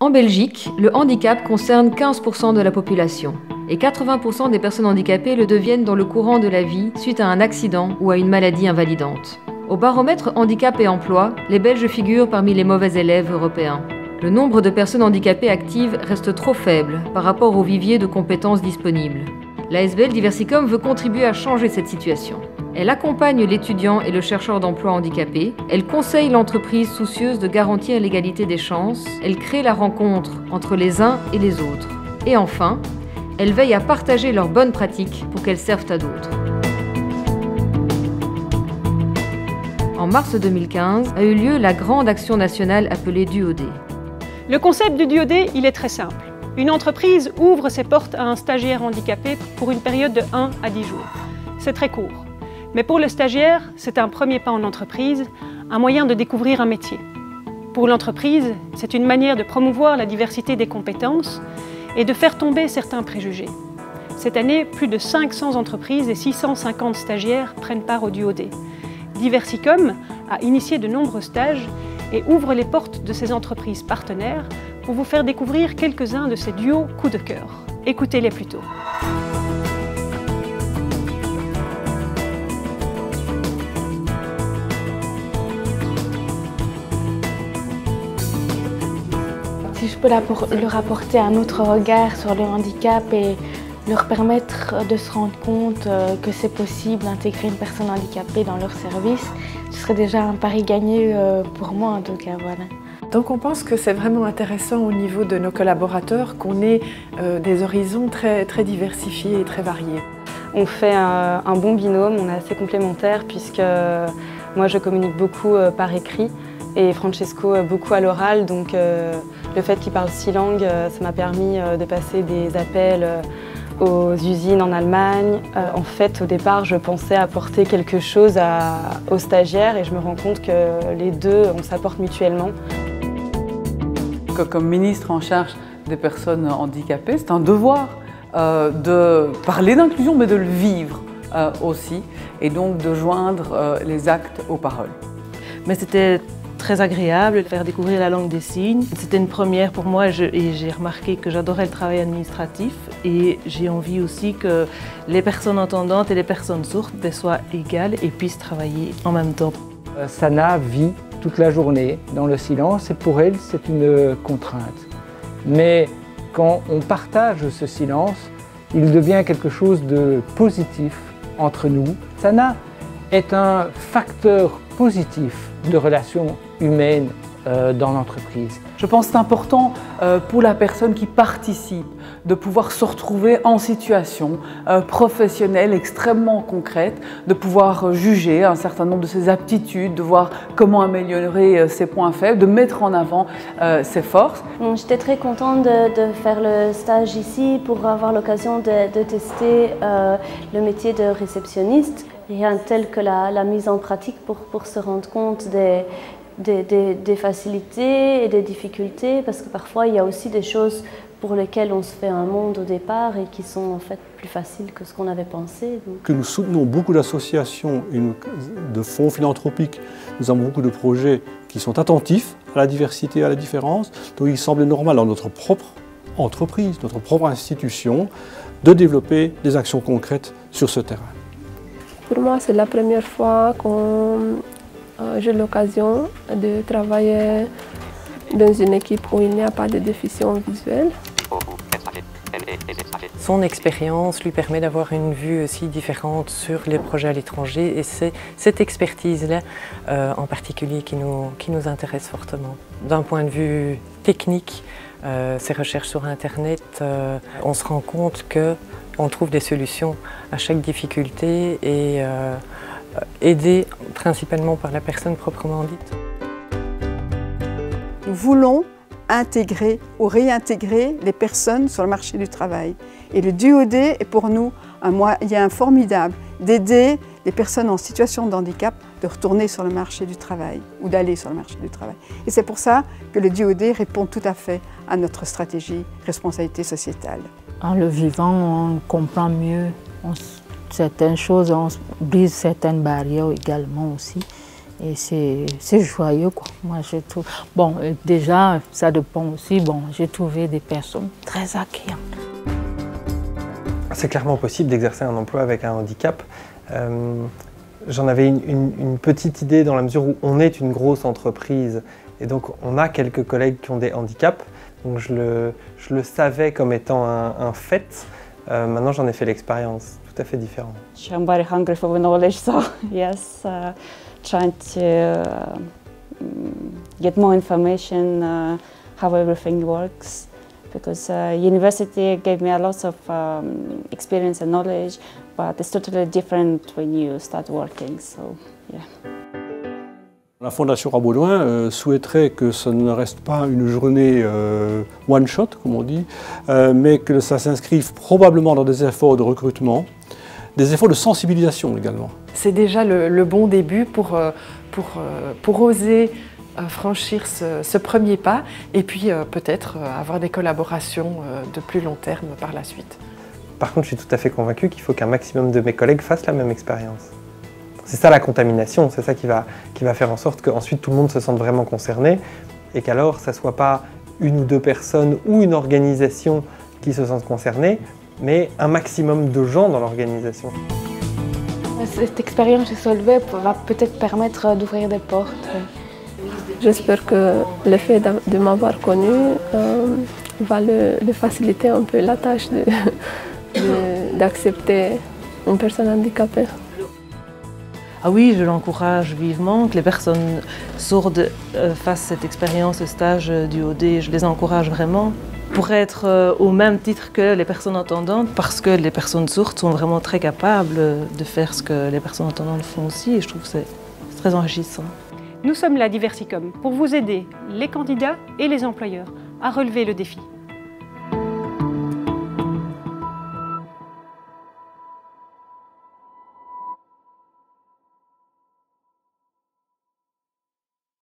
En Belgique, le handicap concerne 15% de la population et 80% des personnes handicapées le deviennent dans le courant de la vie suite à un accident ou à une maladie invalidante. Au baromètre handicap et emploi, les Belges figurent parmi les mauvais élèves européens. Le nombre de personnes handicapées actives reste trop faible par rapport au vivier de compétences disponibles. L'ASBL Diversicom veut contribuer à changer cette situation. Elle accompagne l'étudiant et le chercheur d'emploi handicapé, elle conseille l'entreprise soucieuse de garantir l'égalité des chances, elle crée la rencontre entre les uns et les autres. Et enfin, elle veille à partager leurs bonnes pratiques pour qu'elles servent à d'autres. En mars 2015 a eu lieu la grande action nationale appelée DuoD. Le concept du DuoD, il est très simple. Une entreprise ouvre ses portes à un stagiaire handicapé pour une période de 1 à 10 jours. C'est très court. Mais pour le stagiaire, c'est un premier pas en entreprise, un moyen de découvrir un métier. Pour l'entreprise, c'est une manière de promouvoir la diversité des compétences et de faire tomber certains préjugés. Cette année, plus de 500 entreprises et 650 stagiaires prennent part au DuoD. Diversicom a initié de nombreux stages et ouvre les portes de ses entreprises partenaires pour vous faire découvrir quelques-uns de ces duos coups de cœur. Écoutez-les plutôt. Si je peux leur apporter un autre regard sur le handicap et leur permettre de se rendre compte que c'est possible d'intégrer une personne handicapée dans leur service, ce serait déjà un pari gagné pour moi en tout cas. Voilà. Donc on pense que c'est vraiment intéressant au niveau de nos collaborateurs qu'on ait des horizons très diversifiés et très variés. On fait un bon binôme, on est assez complémentaires puisque moi je communique beaucoup par écrit et Francesco beaucoup à l'oral, donc le fait qu'il parle 6 langues, ça m'a permis de passer des appels aux usines en Allemagne. En fait, au départ, je pensais apporter quelque chose aux stagiaires et je me rends compte que les deux, on s'apporte mutuellement. Comme ministre en charge des personnes handicapées, c'est un devoir de parler d'inclusion, mais de le vivre aussi, et donc de joindre les actes aux paroles. Mais c'était très agréable de faire découvrir la langue des signes. C'était une première pour moi et j'ai remarqué que j'adorais le travail administratif et j'ai envie aussi que les personnes entendantes et les personnes sourdes soient égales et puissent travailler en même temps. Sana vit toute la journée dans le silence et pour elle c'est une contrainte. Mais quand on partage ce silence, il devient quelque chose de positif entre nous. Sana est un facteur positif de relations humaines dans l'entreprise. Je pense que c'est important pour la personne qui participe de pouvoir se retrouver en situation professionnelle extrêmement concrète, de pouvoir juger un certain nombre de ses aptitudes, de voir comment améliorer ses points faibles, de mettre en avant ses forces. J'étais très contente de faire le stage ici pour avoir l'occasion de tester le métier de réceptionniste. Rien de tel que la mise en pratique pour se rendre compte des facilités et des difficultés, parce que parfois il y a aussi des choses pour lesquelles on se fait un monde au départ et qui sont en fait plus faciles que ce qu'on avait pensé. Que nous soutenons beaucoup d'associations et de fonds philanthropiques. Nous avons beaucoup de projets qui sont attentifs à la diversité et à la différence. Donc il semble normal dans notre propre entreprise, notre propre institution, de développer des actions concrètes sur ce terrain. Pour moi, c'est la première fois que j'ai l'occasion de travailler dans une équipe où il n'y a pas de déficience visuelle. Son expérience lui permet d'avoir une vue aussi différente sur les projets à l'étranger et c'est cette expertise-là en particulier qui nous intéresse fortement. D'un point de vue technique, ces recherches sur Internet, on se rend compte qu'on trouve des solutions à chaque difficulté et aidé principalement par la personne proprement dite. Nous voulons intégrer ou réintégrer les personnes sur le marché du travail. Et le DuoD est pour nous un moyen formidable d'aider les personnes en situation de handicap de retourner sur le marché du travail ou d'aller sur le marché du travail. Et c'est pour ça que le DuoD répond tout à fait à notre stratégie responsabilité sociétale. En le vivant, on comprend mieux certaines choses, on brise certaines barrières également aussi. Et c'est joyeux, quoi. Moi, je trouve... Bon, déjà, ça dépend aussi. Bon, j'ai trouvé des personnes très agréables. C'est clairement possible d'exercer un emploi avec un handicap. J'en avais une petite idée dans la mesure où on est une grosse entreprise et donc on a quelques collègues qui ont des handicaps. Donc je le savais comme étant un fait. Maintenant, j'en ai fait l'expérience, tout à fait différent. I'm very hungry for the knowledge, so yes, trying to get more information how everything works. Because university gave me a lot of experience and knowledge, but it's totally different when you start working. So, yeah. La Fondation Rabaudouin souhaiterait que ce ne reste pas une journée one shot, comme on dit, mais que ça s'inscrive probablement dans des efforts de recrutement, des efforts de sensibilisation également. C'est déjà le bon début pour oser franchir ce premier pas et puis peut-être avoir des collaborations de plus long terme par la suite. Par contre, je suis tout à fait convaincu qu'il faut qu'un maximum de mes collègues fassent la même expérience. C'est ça la contamination, c'est ça qui va faire en sorte qu'ensuite tout le monde se sente vraiment concerné et qu'alors ça ne soit pas une ou deux personnes ou une organisation qui se sentent concernées, mais un maximum de gens dans l'organisation. Cette expérience chez Solvay va peut-être permettre d'ouvrir des portes. J'espère que le fait de m'avoir connu va le faciliter un peu la tâche d'accepter une personne handicapée. Ah oui, je l'encourage vivement, que les personnes sourdes fassent cette expérience, ce stage du OD, je les encourage vraiment pour être au même titre que les personnes entendantes, parce que les personnes sourdes sont vraiment très capables de faire ce que les personnes entendantes font aussi, et je trouve que c'est très enrichissant. Nous sommes la Diversicom pour vous aider, les candidats et les employeurs, à relever le défi.